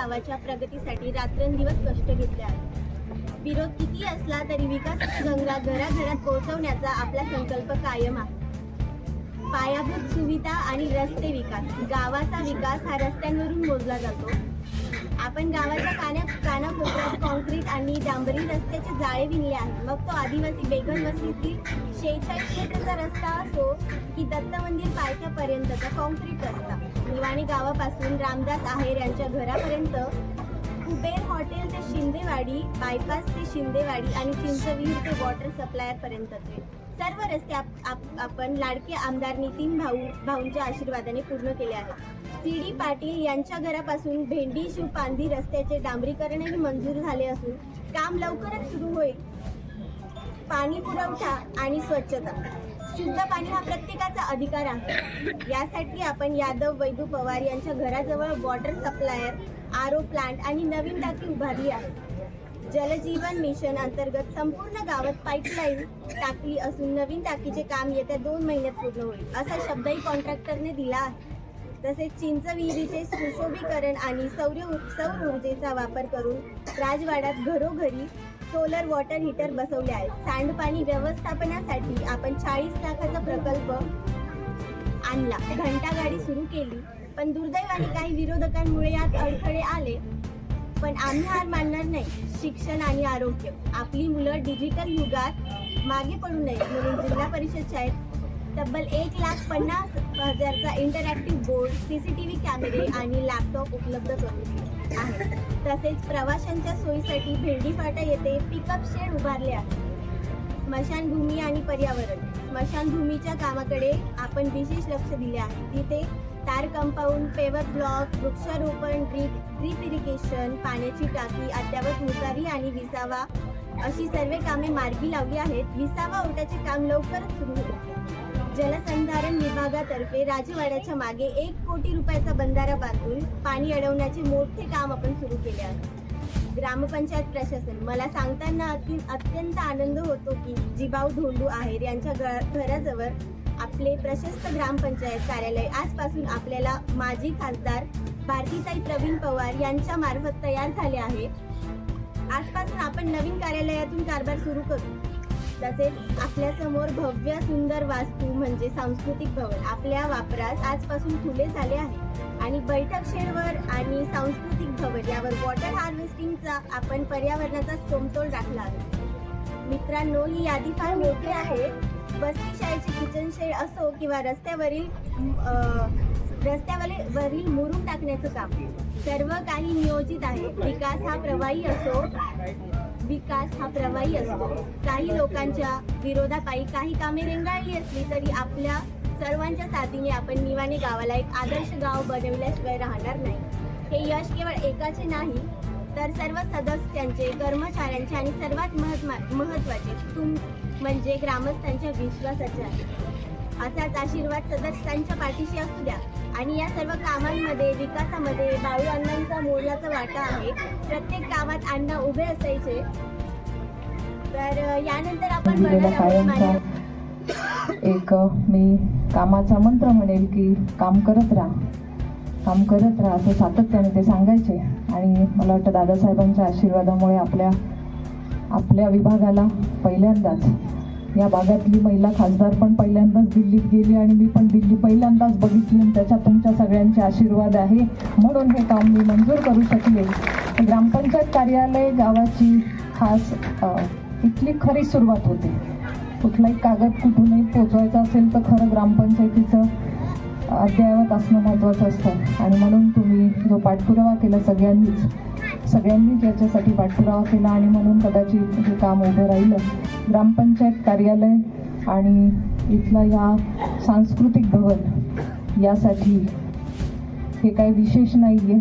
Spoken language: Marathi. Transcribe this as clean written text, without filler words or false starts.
गावाच्या प्रगतीसाठी रात्रंदिवस कष्ट घेतले आहेत। विरोध किती असला तरी विकास गंगा घराघरात पोहोचवण्याचा आपला संकल्प कायम आहे। पायाभूत सुविधा आणि रस्ते विकास। गावाचा विकास हा रस्त्यांवरून मोजला जातो। आपण गावाच्या कानाकोपऱ्यात कॉन्क्रीट आणि डांबरी रस्त्याचे जाळे विणले आहेत। मग तो आदिवासी बेघर वस्तीतील 46 मीटरचा रस्ता असो की दत्त मंदिर पायथ्यापर्यंतचा कॉन्क्रीट रस्ता, निवाणी गावापासून रामदास आहेर यांच्या घरापर्यंत, कुबेर हॉटेल ते शिंदेवाडी, बायपास ते शिंदेवाडी आणि चिंचविहीर ते वॉटर सप्लायर पर्यंतचे सर्व रस्ते आपण लाडके आमदार नितीन भाऊंच्या आशीर्वादाने पूर्ण केले आहेत। CD पाटील यांच्या घरापासून भेंडी शिवपांदी रस्त्याचे डांबरीकरणही मंजूर झाले असून काम लवकरच सुरू होईल। पाणी पुरवठा आणि स्वच्छता। शुद्ध पाणी हा प्रत्येकाचा अधिकार आहे। यासाठी आपण यादव वैदू पवार यांच्या घराजवळ वॉटर सप्लायर, RO प्लांट आणि नवीन टाकी उभारली आहे। जलजीवन मिशन अंतर्गत संपूर्ण गावात पाईपलाईन टाकली असून नवीन टाकीचे काम येत्या 2 महिन्यात पूर्ण होईल असा शब्दही कॉन्ट्रॅक्टरने दिला आहे। तसेच चिंचविहिरीचे सुशोभीकरण आणि सौर ऊर्जेचा वापर करून राजवाड्यात घरोघरी सोलर वॉटर हीटर बसवले आहेत। सांडपाणी व्यवस्थापनासाठी आपण 40 लाखाचा प्रकल्प आणला, घंटागाडी सुरू केली, पण दुर्दैवाने काही विरोधकांमुळे यात अडथळे आले। पण आम्ही हार मानणार नाही। शिक्षण आणि आरोग्य। आपली मुलं डिजिटल युगात मागे पडू नये म्हणून जिल्हा परिषद शाळेत तब्बल 1,50,000चा इंटरॅक्टिव्ह बोर्ड, CCTV कॅमेरे आणि लॅपटॉप उपलब्ध करून आहेत। तसेच प्रवाशांच्या सोयीसाठी भेंडी फाटा येथे पिकअप शेड उभारले आहे। स्मशानभूमी आणि पर्यावरण। स्मशानभूमीच्या कामाकडे आपण विशेष लक्ष दिले आहे। तिथे तार कंपाऊंड, पेवर ब्लॉक, वृक्षारोपण, ड्रीप इरिगेशन, पाण्याची टाकी, अद्यावत मुसारी आणि विसावा अशी सर्व कामे मार्गी लावली आहेत। विसावा ओढ्याचे काम लवकरच सुरू होईल। जलसंधारण विभागातर्फे राजवाड्याच्या मागे 1 कोटी रुपयाचा बंधारा बांधून पाणी अडवण्याचे मोठे काम आपण सुरू केले आहे। ग्रामपंचायत प्रशासन। मला सांगताना अत्यंत आनंद होतो की जिभाऊ धोंडू आहेर यांच्या घराजवळ आपले प्रशस्त ग्रामपंचायत कार्यालय आजपासून आपल्याला माजी खासदार भारतीताई प्रवीण पवार यांच्या मार्फत तयार झाले आहे। आजपासून आपण नवीन कार्यालयातून कारभार सुरू करू। तसेच आपल्या समोर भव्य सुंदर वास्तू म्हणजे सांस्कृतिक भवन आपल्या वापरास आजपासून खुले झाले आहे आणि बैठक शेडवर आणि सांस्कृतिक भवन यावर वॉटर हार्वेस्टिंगचा आपण पर्यावरणाचा समतोल राखला आहे। मित्रांनो, ही यादी फार मोठी आहे। बस्ती शाळेचे किचन शेड असो किंवा रस्त्यावरील मुरुम टाकण्याचं काम, सर्व काही नियोजित आहे। विकास हा प्रवाही असतो। काही लोकांच्या विरोधापायी काही कामे रेंगाळली असली तरी आपल्या सर्वांच्या साथीने आपण निवाणी गावाला एक आदर्श गाव बनविल्याशिवाय राहणार नाही। हे यश केवळ एकाचे नाही तर सर्व सदस्यांचे, कर्मचाऱ्यांचे आणि सर्वात महत्त्वाचे म्हणजे ग्रामस्थांच्या विश्वासाचे आहे। असाच आशीर्वाद सदस्यांच्या पाठीशी असू द्या आणि या सर्व कामांमध्ये, विकासामध्ये बाळू अण्णांचा मोलाचा वाटा आहे। प्रत्येक कामात अण्णा उभे असायचे। तर यानंतर आपण एक मी कामाचा मंत्र म्हणेल की काम करत राहा असं सातत्याने ते सांगायचे। आणि मला वाटतं दादासाहेबांच्या आशीर्वादामुळे आपल्या विभागाला पहिल्यांदाच, या भागातली महिला खासदार पण पहिल्यांदाच दिल्लीत गेली आणि मी पण दिल्ली पहिल्यांदाच बघितली आणि त्याच्यात तुमच्या सगळ्यांचे आशीर्वाद आहे म्हणून हे काम मी मंजूर करू शकले। ग्रामपंचायत कार्यालय गावाची खास इथली खरी सुरुवात होते। कुठलाही कागद कुठूनही पोचवायचा असेल तर खरं ग्रामपंचायतीचं अद्ययावत असणं महत्त्वाचं असतं आणि म्हणून तुम्ही जो पाठपुरावा केला सगळ्यांनीच याच्यासाठी पाठपुरावा केला आणि म्हणून कदाचित हे काम उभं राहिलं। ग्रामपंचायत कार्यालय आणि इथला या सांस्कृतिक भवन यासाठी हे काही विशेष नाही आहे।